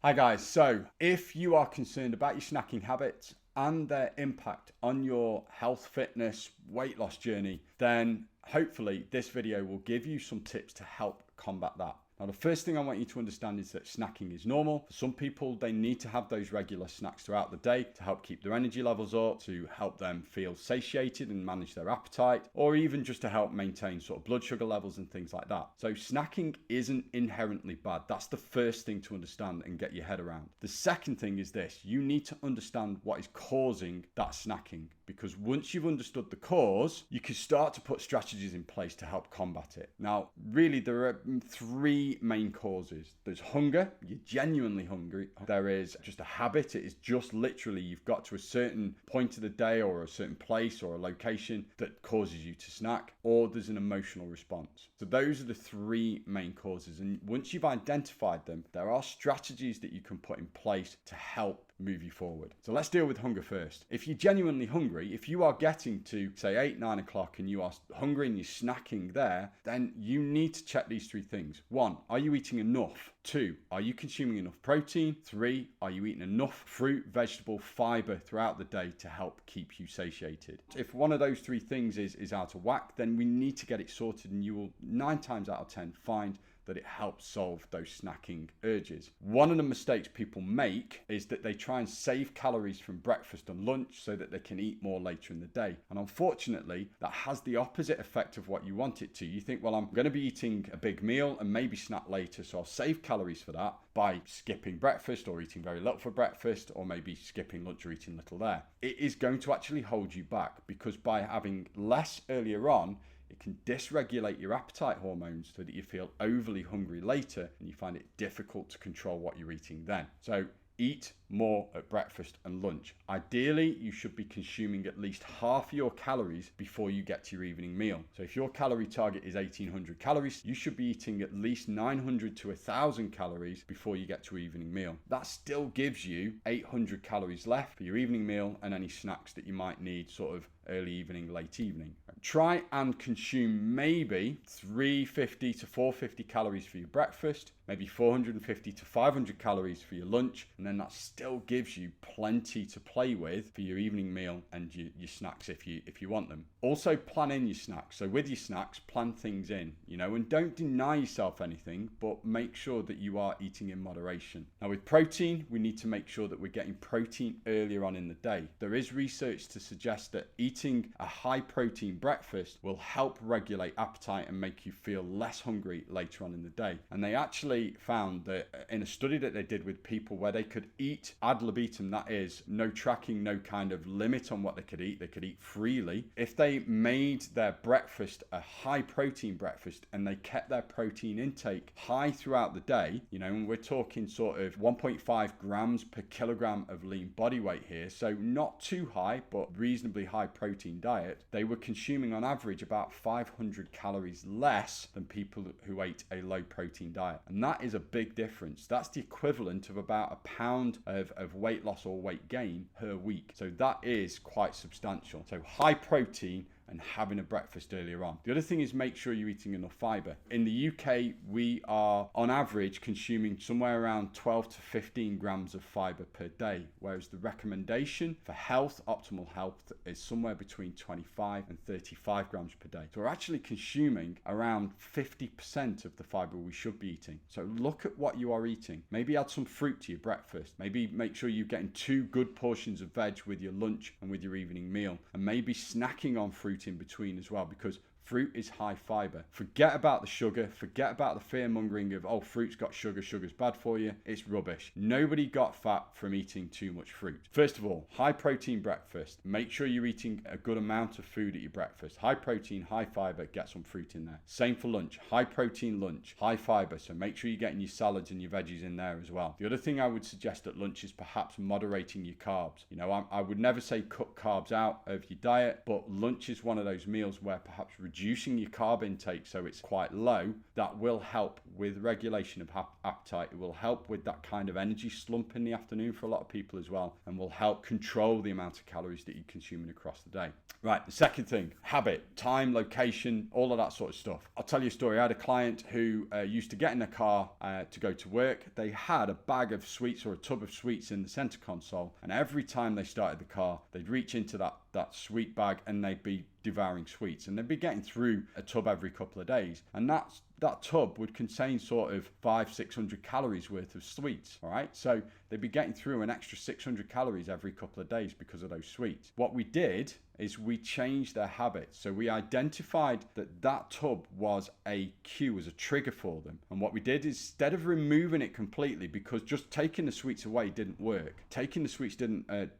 Hi guys, so if you are concerned about your snacking habits and their impact on your health, fitness, weight loss journey, then hopefully this video will give you some tips to help combat that. Now, the first thing I want you to understand is that snacking is normal. For some people, they need to have those regular snacks throughout the day to help keep their energy levels up, to help them feel satiated and manage their appetite, or even just to help maintain sort of blood sugar levels and things like that. So snacking isn't inherently bad. That's the first thing to understand and get your head around. The second thing is this: you need to understand what is causing that snacking, because once you've understood the cause, you can start to put strategies in place to help combat it. Now, really, there are three main causes. There's hunger, you're genuinely hungry. There is just a habit. It is just literally you've got to a certain point of the day or a certain place or a location that causes you to snack, or there's an emotional response. So those are the three main causes. And once you've identified them, there are strategies that you can put in place to help move you forward. So let's deal with hunger first. If you're genuinely hungry, if you are getting to say 8-9 o'clock and you are hungry and you're snacking there, then you need to check these three things. 1, are you eating enough? 2, are you consuming enough protein? 3, are you eating enough fruit, vegetable, fiber throughout the day to help keep you satiated? If one of those three things is out of whack, then we need to get it sorted, and you will 9 times out of 10 find that it helps solve those snacking urges. One of the mistakes people make is that they try and save calories from breakfast and lunch so that they can eat more later in the day. And unfortunately, that has the opposite effect of what you want it to. You think, well, I'm going to be eating a big meal and maybe snack later, so I'll save calories for that by skipping breakfast or eating very little for breakfast, or maybe skipping lunch or eating little there. It is going to actually hold you back, because by having less earlier on, it can dysregulate your appetite hormones so that you feel overly hungry later and you find it difficult to control what you're eating then. So eat more at breakfast and lunch. Ideally, you should be consuming at least half your calories before you get to your evening meal. So if your calorie target is 1800 calories, you should be eating at least 900 to 1000 calories before you get to your evening meal. That still gives you 800 calories left for your evening meal and any snacks that you might need sort of early evening, late evening. Try and consume maybe 350 to 450 calories for your breakfast, maybe 450 to 500 calories for your lunch, and then that still gives you plenty to play with for your evening meal and your snacks if you want them. Also, plan in your snacks. So with your snacks, plan things in, and don't deny yourself anything, but make sure that you are eating in moderation. Now with protein, we need to make sure that we're getting protein earlier on in the day. There is research to suggest that eating a high protein breakfast will help regulate appetite and make you feel less hungry later on in the day. And they actually found that in a study that they did with people where they could eat ad libitum, that is, no tracking, no kind of limit on what they could eat freely. If they made their breakfast a high protein breakfast and they kept their protein intake high throughout the day, and we're talking sort of 1.5 grams per kilogram of lean body weight here, so not too high, but reasonably high protein diet, they were consuming on average about 500 calories less than people who ate a low protein diet. And that is a big difference. That's the equivalent of about a pound of weight loss or weight gain per week. So that is quite substantial. So high protein and having a breakfast earlier on. The other thing is make sure you're eating enough fiber. In the UK, we are on average consuming somewhere around 12 to 15 grams of fiber per day, whereas the recommendation for optimal health, is somewhere between 25 and 35 grams per day. So we're actually consuming around 50% of the fiber we should be eating. So look at what you are eating. Maybe add some fruit to your breakfast. Maybe make sure you're getting 2 good portions of veg with your lunch and with your evening meal, and maybe snacking on fruit in between as well, because fruit is high fiber. Forget about the sugar. Forget about the fear mongering of, fruit's got sugar, sugar's bad for you. It's rubbish. Nobody got fat from eating too much fruit. First of all, high protein breakfast. Make sure you're eating a good amount of food at your breakfast. High protein, high fiber, get some fruit in there. Same for lunch. High protein lunch, high fiber. So make sure you're getting your salads and your veggies in there as well. The other thing I would suggest at lunch is perhaps moderating your carbs. I would never say cut carbs out of your diet, but lunch is one of those meals where perhaps reducing your carb intake so it's quite low, that will help with regulation of appetite. It will help with that kind of energy slump in the afternoon for a lot of people as well, and will help control the amount of calories that you're consuming across the day. Right, the second thing, habit, time, location, all of that sort of stuff. I'll tell you a story. I had a client who used to get in the car to go to work. They had a bag of sweets or a tub of sweets in the center console, and every time they started the car, they'd reach into that sweet bag and they'd be devouring sweets, and they'd be getting through a tub every couple of days, and that tub would contain sort of 500-600 calories worth of sweets. All right, so they'd be getting through an extra 600 calories every couple of days because of those sweets. What we did is we changed their habits. So we identified that tub was a cue, was a trigger for them. And what we did is, instead of removing it completely, because just taking the sweets away didn't work. Taking the sweets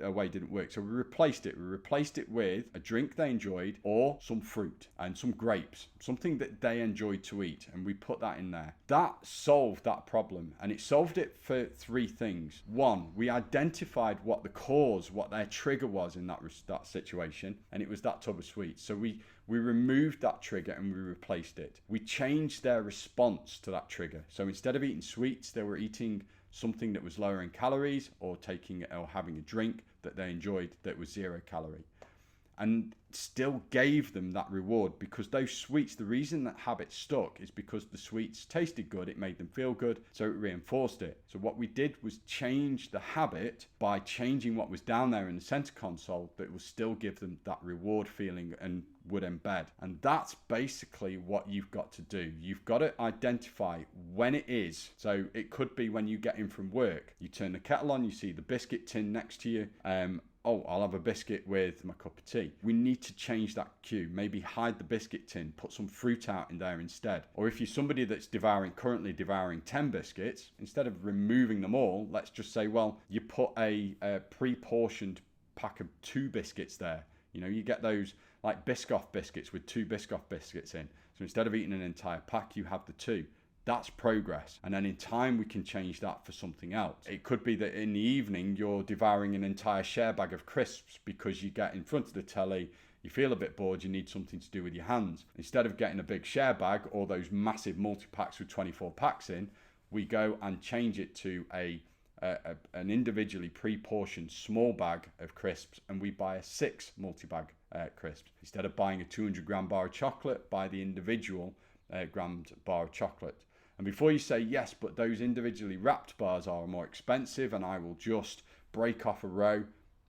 away didn't work. So we replaced it. We replaced it with a drink they enjoyed, or some fruit and some grapes, something that they enjoyed to eat. And we put that in there. That solved that problem. And it solved it for three things. One, we identified what the cause, what their trigger was in that situation. And it was that tub of sweets. So we removed that trigger and we replaced it. We changed their response to that trigger. So instead of eating sweets, they were eating something that was lower in calories, or having a drink that they enjoyed that was 0 calorie. And still gave them that reward, because those sweets, the reason that habit stuck is because the sweets tasted good, it made them feel good, so it reinforced it. So what we did was change the habit by changing what was down there in the center console that will still give them that reward feeling and would embed. And that's basically what you've got to do. You've got to identify when it is. So it could be when you get in from work, you turn the kettle on, you see the biscuit tin next to you, oh, I'll have a biscuit with my cup of tea. We need to change that cue. Maybe hide the biscuit tin, put some fruit out in there instead. Or if you're somebody that's currently devouring 10 biscuits, instead of removing them all, let's just say, well, you put a pre-portioned pack of 2 biscuits there. You know, you get those like Biscoff biscuits with 2 Biscoff biscuits in. So instead of eating an entire pack, you have the 2. That's progress. And then in time, we can change that for something else. It could be that in the evening, you're devouring an entire share bag of crisps because you get in front of the telly, you feel a bit bored, you need something to do with your hands. Instead of getting a big share bag or those massive multi-packs with 24 packs in, we go and change it to an individually pre-portioned small bag of crisps, and we buy a 6 multi-bag crisps. Instead of buying a 200-gram bar of chocolate, buy the individual grammed bar of chocolate. And before you say, yes, but those individually wrapped bars are more expensive and I will just break off a row.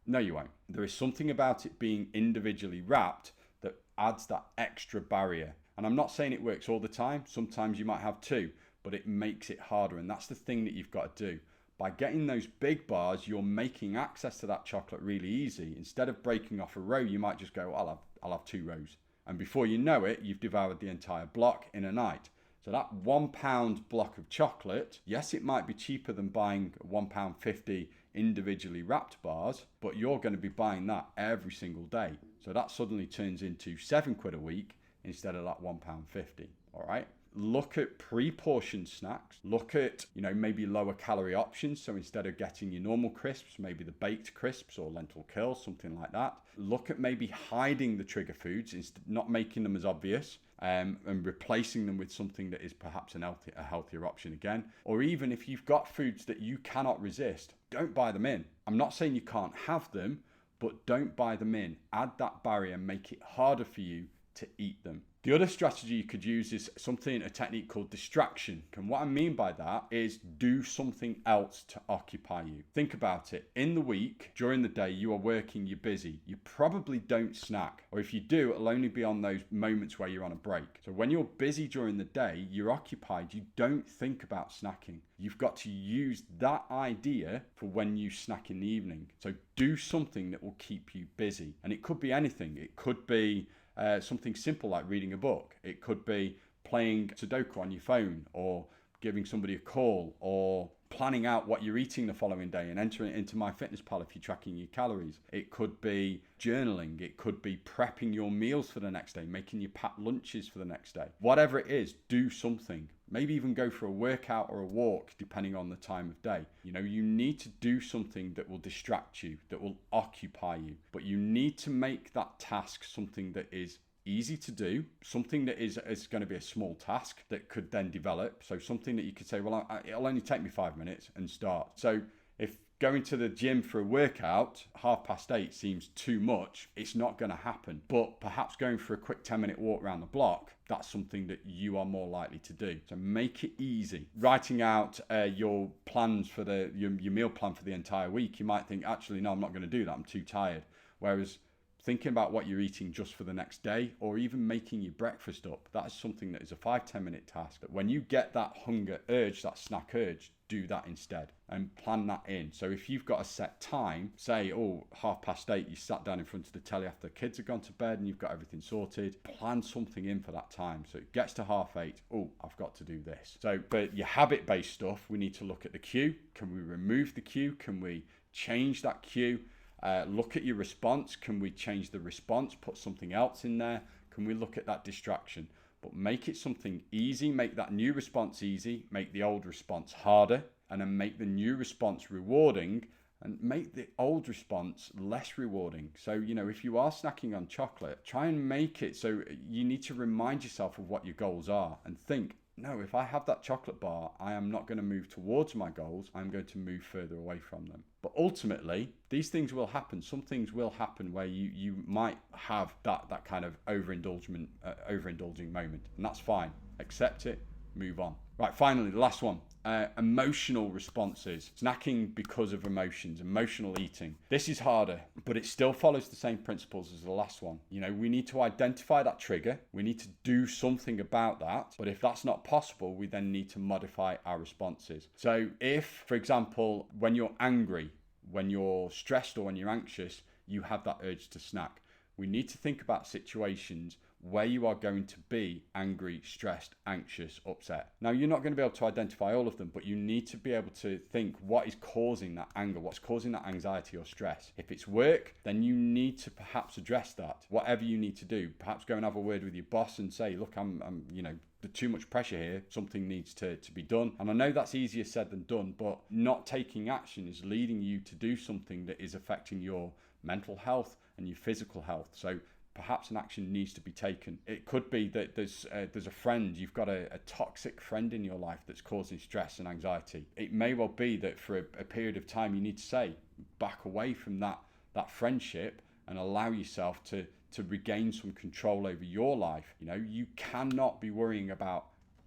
No, you won't. There is something about it being individually wrapped that adds that extra barrier. And I'm not saying it works all the time. Sometimes you might have 2, but it makes it harder. And that's the thing that you've got to do. By getting those big bars, you're making access to that chocolate really easy. Instead of breaking off a row, you might just go, I'll have 2 rows. And before you know it, you've devoured the entire block in a night. So that £1 block of chocolate, yes, it might be cheaper than buying £1.50 individually wrapped bars, but you're going to be buying that every single day. So that suddenly turns into £7 a week instead of that £1.50. All right. Look at pre-portioned snacks. Look at, maybe lower calorie options. So instead of getting your normal crisps, maybe the baked crisps or lentil curls, something like that. Look at maybe hiding the trigger foods, not making them as obvious, and replacing them with something that is perhaps a healthier option again. Or even if you've got foods that you cannot resist, don't buy them in. I'm not saying you can't have them, but don't buy them in. Add that barrier, make it harder for you to eat them. The other strategy you could use is a technique called distraction. And what I mean by that is do something else to occupy you. Think about it. In the week, during the day, you are working, you're busy. You probably don't snack. Or if you do, it'll only be on those moments where you're on a break. So when you're busy during the day, you're occupied, you don't think about snacking. You've got to use that idea for when you snack in the evening. So do something that will keep you busy. And it could be anything. It could be something simple like reading a book. It could be playing Sudoku on your phone, or giving somebody a call, or planning out what you're eating the following day and entering it into MyFitnessPal if you're tracking your calories. It could be journaling. It could be prepping your meals for the next day, making your packed lunches for the next day. Whatever it is, do something. Maybe even go for a workout or a walk, depending on the time of day. You need to do something that will distract you, that will occupy you. But you need to make that task something that is easy to do, something that is going to be a small task that could then develop. So something that you could say, well, it'll only take me 5 minutes and start. So if going to the gym for a workout 8:30 seems too much, it's not going to happen. But perhaps going for a quick 10-minute walk around the block, that's something that you are more likely to do. So make it easy. Writing out your plans for your meal plan for the entire week, you might think, actually, no, I'm not going to do that. I'm too tired. Whereas thinking about what you're eating just for the next day, or even making your breakfast up, that is something that is a 5-10 minute task. That when you get that hunger urge, that snack urge, do that instead and plan that in. So if you've got a set time, say, 8:30, you sat down in front of the telly after the kids have gone to bed and you've got everything sorted, plan something in for that time. So it gets to 8:30, I've got to do this. So for your habit-based stuff, we need to look at the cue. Can we remove the cue? Can we change that cue? Look at your response. Can we change the response? Put something else in there. Can we look at that distraction? But make it something easy. Make that new response easy. Make the old response harder. And then make the new response rewarding. And make the old response less rewarding. So, if you are snacking on chocolate, try and make it so you need to remind yourself of what your goals are. And think, no, if I have that chocolate bar, I am not going to move towards my goals. I'm going to move further away from them. But ultimately, these things will happen. Some things will happen where you might have that kind of overindulging moment. And that's fine. Accept it, move on. Right, finally, the last one. Emotional responses. Snacking because of emotions, emotional eating. This is harder, but it still follows the same principles as the last one. We need to identify that trigger. We need to do something about that. But if that's not possible, we then need to modify our responses. So if, for example, when you're angry, when you're stressed or when you're anxious, you have that urge to snack, we need to think about situations where you are going to be angry, stressed, anxious, upset. Now, you're not going to be able to identify all of them, but you need to be able to think what is causing that anger, what's causing that anxiety or stress. If it's work, then you need to perhaps address that. Whatever you need to do, perhaps go and have a word with your boss and say, look, I'm there's too much pressure here. Something needs to be done. And I know that's easier said than done, but not taking action is leading you to do something that is affecting your mental health and your physical health. So perhaps an action needs to be taken. It could be that there's a friend, you've got a toxic friend in your life that's causing stress and anxiety. It may well be that for a period of time you need to say, back away from that friendship and allow yourself to regain some control over your life. You cannot be worrying about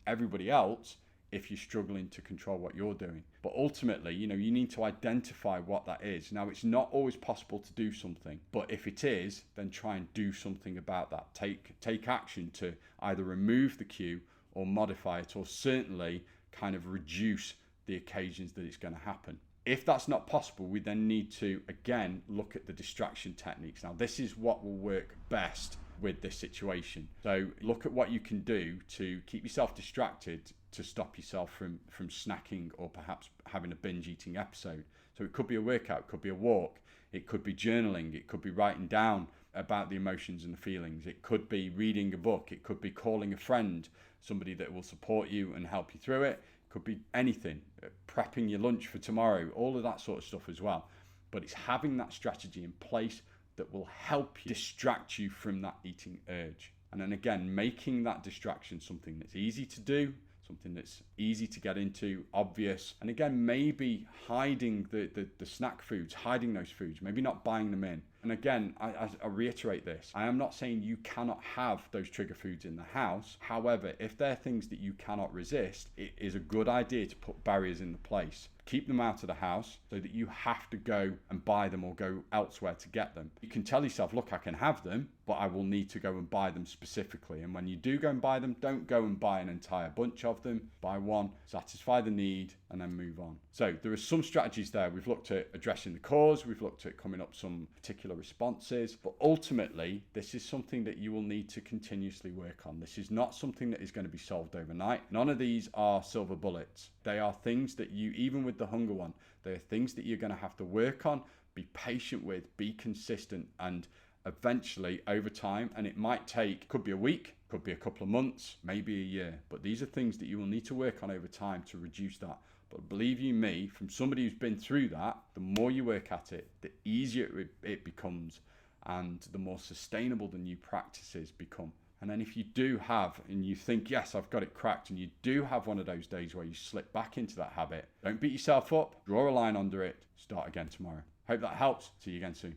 everybody else if you're struggling to control what you're doing. But ultimately, you need to identify what that is. Now, it's not always possible to do something, but if it is, then try and do something about that. Take action to either remove the cue or modify it, or certainly kind of reduce the occasions that it's going to happen. If that's not possible, we then need to, again, look at the distraction techniques. Now, this is what will work best with this situation. So look at what you can do to keep yourself distracted, to stop yourself from snacking or perhaps having a binge eating episode. So it could be a workout, it could be a walk, it could be journaling, it could be writing down about the emotions and the feelings, it could be reading a book, it could be calling a friend, somebody that will support you and help you through it. It could be anything, prepping your lunch for tomorrow, all of that sort of stuff as well. But it's having that strategy in place that will help you distract you from that eating urge. And then again, making that distraction something that's easy to do, something that's easy to get into, obvious. And again, maybe hiding the snack foods, hiding those foods, maybe not buying them in. And again, I reiterate this. I am not saying you cannot have those trigger foods in the house. However, if they're things that you cannot resist, it is a good idea to put barriers in the place. Keep them out of the house so that you have to go and buy them or go elsewhere to get them. You can tell yourself, look, I can have them, but I will need to go and buy them specifically. And when you do go and buy them, don't go and buy an entire bunch of them. Buy one, satisfy the need, and then move on. So there are some strategies there. We've looked at addressing the cause. We've looked at coming up some particular responses. But ultimately, this is something that you will need to continuously work on. This is not something that is going to be solved overnight. None of these are silver bullets. They are things that you, even with the hunger one, they are things that you're going to have to work on, be patient with, be consistent, and eventually over time, and it might take, could be a week, could be a couple of months, maybe a year, but these are things that you will need to work on over time to reduce that. But believe you me, from somebody who's been through that, the more you work at it, the easier it becomes. and the more sustainable the new practices become. And then if you do have, and you think, yes, I've got it cracked, and you do have one of those days where you slip back into that habit, don't beat yourself up, draw a line under it, start again tomorrow. Hope that helps. See you again soon.